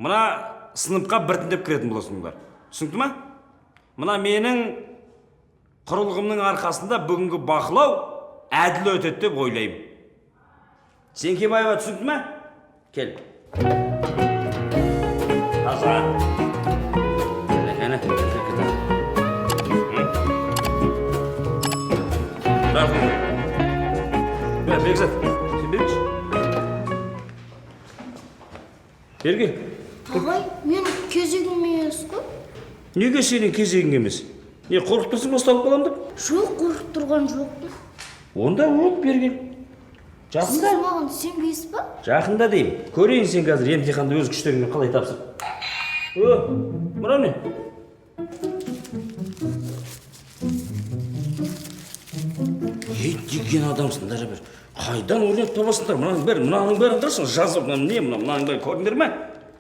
мына сыныпқа біртіндеп кіретін боласыңдар. Түсінікті ма? Мына менің құрылғымның арқасында бүгінгі бақылау әділ өтеді деп ойлаймын. Сеңкебаева, түсінікті ма? Кел. Таза. Әне, Бекзат, сен беріңші. Берге. Ағай, мен кезегім емес қой. Неге сенің кезегің емес? Не, қорқып тұрсың басталып қалам деп? Жоқ, қорқып тұрған жоқпын. Онда от берген. Сіз Жақында? маған сенбейсіз ба? Жақында деймін. Көрейін сен қазір емтиханды өз күштеріңмен қалай тапсыр. Мынау не? Деген адамсыңдар бір. Қайдан ойнап табасыңдар? Мынаның бәрін қарасың, жазып, мынаның бәрін көрдіңдер ме?